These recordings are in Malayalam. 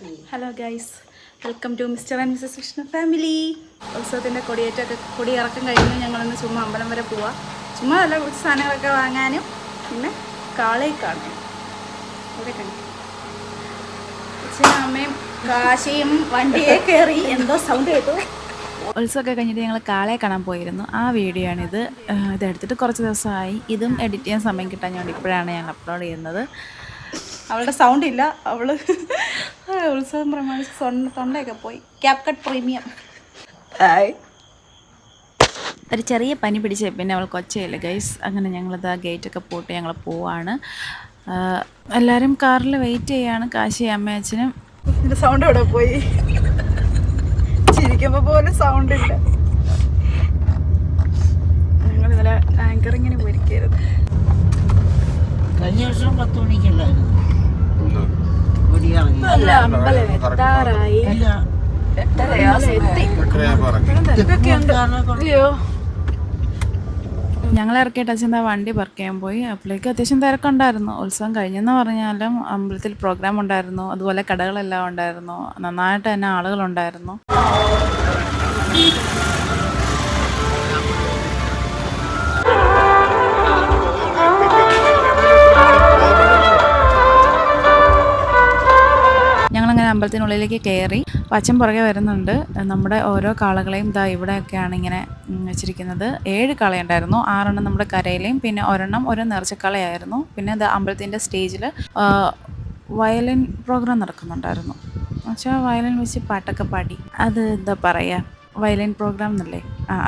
Hello guys, welcome to mister and Mrs Krishna family. ഉത്സവത്തിൻ്റെ കൊടിയിറക്കം കഴിഞ്ഞ് ഞങ്ങളൊന്ന് ചുമ്മാ അമ്പലം വരെ പോവാം. ചുമ്മാ നല്ല കുറച്ച് സാധനങ്ങളൊക്കെ വാങ്ങാനും പിന്നെ കാളയെ കാണാനും. ഇവിടെ കണ്ടു അച്ഛനും അമ്മയും കാശിയും വണ്ടിയെ കയറി എന്തോ സൗണ്ട് കേട്ടു. ഉത്സവമൊക്കെ കഴിഞ്ഞിട്ട് ഞങ്ങൾ കാളയെ കാണാൻ പോയിരുന്നു. ആ വീഡിയോ ആണിത്. ഇതെടുത്തിട്ട് കുറച്ച് ദിവസമായി. ഇതും എഡിറ്റ് ചെയ്യാൻ സമയം കിട്ടാൻ ഇപ്പോഴാണ് ഞാൻ അപ്ലോഡ് ചെയ്യുന്നത്. അവളുടെ സൗണ്ട് ഇല്ല, അവള് ഉത്സവം പ്രമാണിച്ച് തൊണ്ടയൊക്കെ പോയി. Cap cut premium. ഒരു ചെറിയ പനി പിടിച്ച പിന്നെ അവൾ കൊച്ചയില്ല ഗൈസ്. അങ്ങനെ ഞങ്ങളിത് ആ ഗേറ്റൊക്കെ പോയിട്ട് ഞങ്ങൾ പോവാണ്. എല്ലാവരും കാറിൽ വെയിറ്റ് ചെയ്യാണ്. കാശി അമ്മ അച്ഛനും. ഇതിൻ്റെ സൗണ്ട് അവിടെ പോയി. ചിരിക്കുമ്പോൾ പോലും സൗണ്ട് ഇല്ല. ഞങ്ങൾ ഇന്നലെ ആങ്കറിങ്ങിന് പോയിരിക്കരുത്. കഴിഞ്ഞ വർഷം 10 മണിക്കുണ്ടായിരുന്നു. ഞങ്ങൾ ഇറക്കിയിട്ട് അച്ഛൻ വണ്ടി പാർക്ക് ചെയ്യാൻ പോയി. അപ്പോഴേക്കും അത്യാവശ്യം തിരക്കുണ്ടായിരുന്നു. ഉത്സവം കഴിഞ്ഞെന്ന് പറഞ്ഞാലും അമ്പലത്തിൽ പ്രോഗ്രാം ഉണ്ടായിരുന്നു, അതുപോലെ കടകളെല്ലാം ഉണ്ടായിരുന്നു, നന്നായിട്ട് തന്നെ ആളുകളുണ്ടായിരുന്നു. ഞങ്ങളങ്ങനെ അമ്പലത്തിനുള്ളിലേക്ക് കയറി. അച്ഛൻ പുറകെ വരുന്നുണ്ട്. നമ്മുടെ ഓരോ കാളകളെയും ഇതാ ഇവിടെയൊക്കെയാണ് ഇങ്ങനെ വെച്ചിരിക്കുന്നത്. 7 കാളയുണ്ടായിരുന്നു. 6 നമ്മുടെ കരയിലെയും പിന്നെ ഒരെണ്ണം ഒരു നേർച്ചക്കാളയായിരുന്നു. പിന്നെ ഇത് അമ്പലത്തിൻ്റെ സ്റ്റേജിൽ വയലിൻ പ്രോഗ്രാം നടക്കുന്നുണ്ടായിരുന്നു. എന്നുവെച്ചാൽ വയലിൻ വെച്ച് പാട്ടൊക്കെ പാടി, അത് എന്താ പറയുക, വയലിൻ പ്രോഗ്രാം എന്നല്ലേ,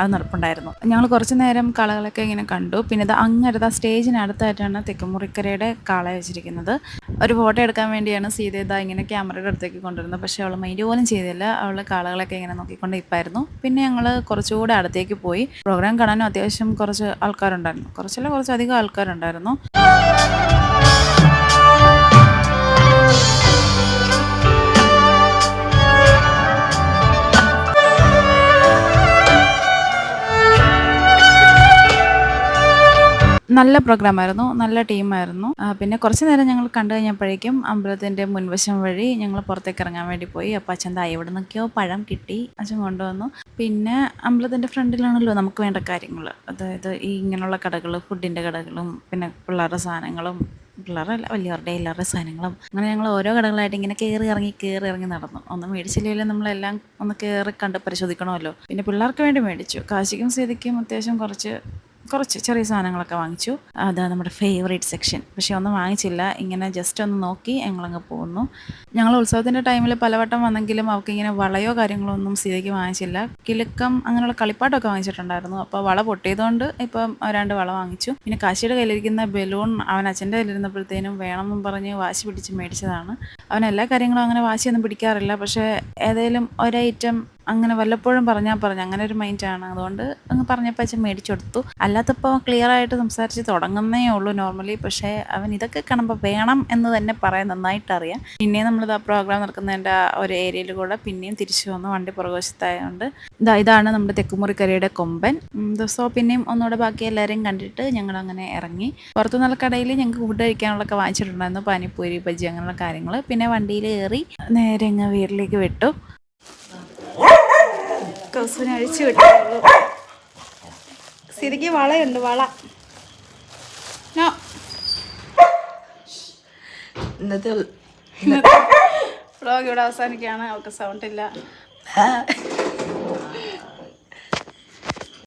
അത് നടപ്പുണ്ടായിരുന്നു. ഞങ്ങൾ കുറച്ച് നേരം കാളകളൊക്കെ ഇങ്ങനെ കണ്ടു. പിന്നെ ഇത് അങ്ങടുത്ത സ്റ്റേജിനടുത്തായിട്ടാണ് തെക്കുമുറിക്കരയുടെ കാള വെച്ചിരിക്കുന്നത്. ഒരു ഫോട്ടോ എടുക്കാൻ വേണ്ടിയാണ് സീത ഇങ്ങനെ ക്യാമറയുടെ അടുത്തേക്ക് കൊണ്ടുവരുന്നത്. പക്ഷേ അവൾ മൈൻഡ് പോലും ചെയ്തില്ല. അവൾ കാളകളൊക്കെ ഇങ്ങനെ നോക്കിക്കൊണ്ട് ഇപ്പായിരുന്നു. പിന്നെ ഞങ്ങൾ കുറച്ചുകൂടെ അടുത്തേക്ക് പോയി. പ്രോഗ്രാം കാണാനും അത്യാവശ്യം കുറച്ച് ആൾക്കാരുണ്ടായിരുന്നു. കുറച്ചധികം ആൾക്കാരുണ്ടായിരുന്നു. നല്ല പ്രോഗ്രാമായിരുന്നു, നല്ല ടീമായിരുന്നു. പിന്നെ കുറച്ച് നേരം ഞങ്ങൾ കണ്ടു കഴിഞ്ഞപ്പോഴേക്കും അമ്പലത്തിൻ്റെ മുൻവശം വഴി ഞങ്ങൾ പുറത്തേക്ക് ഇറങ്ങാൻ വേണ്ടി പോയി. അപ്പോൾ അച്ഛൻ ഇവിടെ നിന്നൊക്കെയോ പഴം കിട്ടി, അച്ഛൻ കൊണ്ടുവന്നു. പിന്നെ അമ്പലത്തിൻ്റെ ഫ്രണ്ടിലാണല്ലോ നമുക്ക് വേണ്ട കാര്യങ്ങൾ, അതായത് ഈ ഇങ്ങനെയുള്ള കടകൾ, ഫുഡിൻ്റെ കടകളും പിന്നെ പിള്ളേരുടെ സാധനങ്ങളും, പിള്ളേരല്ല വലിയവരുടെ എല്ലാവരുടെ സാധനങ്ങളും. അങ്ങനെ ഞങ്ങൾ ഓരോ കടകളായിട്ട് ഇങ്ങനെ കയറി ഇറങ്ങി നടന്നു. ഒന്നും മേടിച്ചില്ലെങ്കിലും നമ്മളെല്ലാം ഒന്ന് കയറി കണ്ട് പരിശോധിക്കണമല്ലോ. പിന്നെ പിള്ളേർക്ക് വേണ്ടി മേടിച്ചു. കാശിക്കും സീതയ്ക്കും അത്യാവശ്യം കുറച്ച് ചെറിയ സാധനങ്ങളൊക്കെ വാങ്ങിച്ചു. അതാണ് നമ്മുടെ ഫേവറേറ്റ് സെക്ഷൻ. പക്ഷേ ഒന്നും വാങ്ങിച്ചില്ല, ഇങ്ങനെ ജസ്റ്റ് ഒന്ന് നോക്കി ഞങ്ങളങ്ങ് പോകുന്നു. ഞങ്ങൾ ഉത്സവത്തിൻ്റെ ടൈമിൽ പലവട്ടം വന്നെങ്കിലും അവൾക്കിങ്ങനെ വളയോ കാര്യങ്ങളോ ഒന്നും സീതയ്ക്ക് വാങ്ങിച്ചില്ല. കിലുക്കം അങ്ങനെയുള്ള കളിപ്പാട്ടമൊക്കെ വാങ്ങിച്ചിട്ടുണ്ടായിരുന്നു. അപ്പോൾ വള പൊട്ടിയതുകൊണ്ട് ഇപ്പം 2 വള വാങ്ങിച്ചു. പിന്നെ കാശിയുടെ കയ്യിലിരിക്കുന്ന ബലൂൺ അവൻ അച്ഛൻ്റെ കയ്യിലിരുന്നപ്പോഴത്തേനും വേണമെന്നും പറഞ്ഞ് വാശി പിടിച്ച് മേടിച്ചതാണ്. അവൻ എല്ലാ കാര്യങ്ങളും അങ്ങനെ വാശിയൊന്നും പിടിക്കാറില്ല. പക്ഷേ ഏതെങ്കിലും ഒരൈറ്റം അങ്ങനെ വല്ലപ്പോഴും പറഞ്ഞാൽ അങ്ങനെ ഒരു മൈൻഡാണ്. അതുകൊണ്ട് അങ്ങ് പറഞ്ഞപ്പോൾ അച്ഛൻ മേടിച്ചു കൊടുത്തു. അല്ലാത്തപ്പോൾ ക്ലിയറായിട്ട് സംസാരിച്ച് തുടങ്ങുന്നേ ഉള്ളൂ നോർമലി. പക്ഷേ അവൻ ഇതൊക്കെ കാണുമ്പോൾ വേണം എന്ന് തന്നെ പറയാൻ നന്നായിട്ടറിയാം. പിന്നെയും നമ്മളിത് ആ പ്രോഗ്രാം നടക്കുന്നതിൻ്റെ ഒരു ഏരിയയിൽ കൂടെ പിന്നെയും തിരിച്ചു വന്നു. വണ്ടി പുറകുവശത്തായതുകൊണ്ട് ഇതാണ് നമ്മുടെ തെക്കുമുറിക്കരയുടെ കൊമ്പൻ. സോ പിന്നെയും ഒന്നുകൂടെ ബാക്കി എല്ലാവരെയും കണ്ടിട്ട് ഞങ്ങളങ്ങനെ ഇറങ്ങി. പുറത്തു നിന്നുള്ള കടയിൽ ഞങ്ങൾക്ക് ഫുഡ് കഴിക്കാനുള്ളതൊക്കെ വാങ്ങിച്ചിട്ടുണ്ടായിരുന്നു, പാനിപ്പൂരി, ബജ്ജി അങ്ങനെയുള്ള കാര്യങ്ങൾ. പിന്നെ വണ്ടിയിൽ കയറി നേരെ അങ്ങ് വീട്ടിലേക്ക് വിട്ടു. കൗസുവിനെ അഴിച്ചു വിട്ടുള്ളൂ. ശരിക്കും വളയുണ്ട്, വള. ഇന്നത്തെ വ്ളോഗ് ഇവിടെ അവസാനിക്കുകയാണ്. അവൾക്ക് സൗണ്ട് ഇല്ല.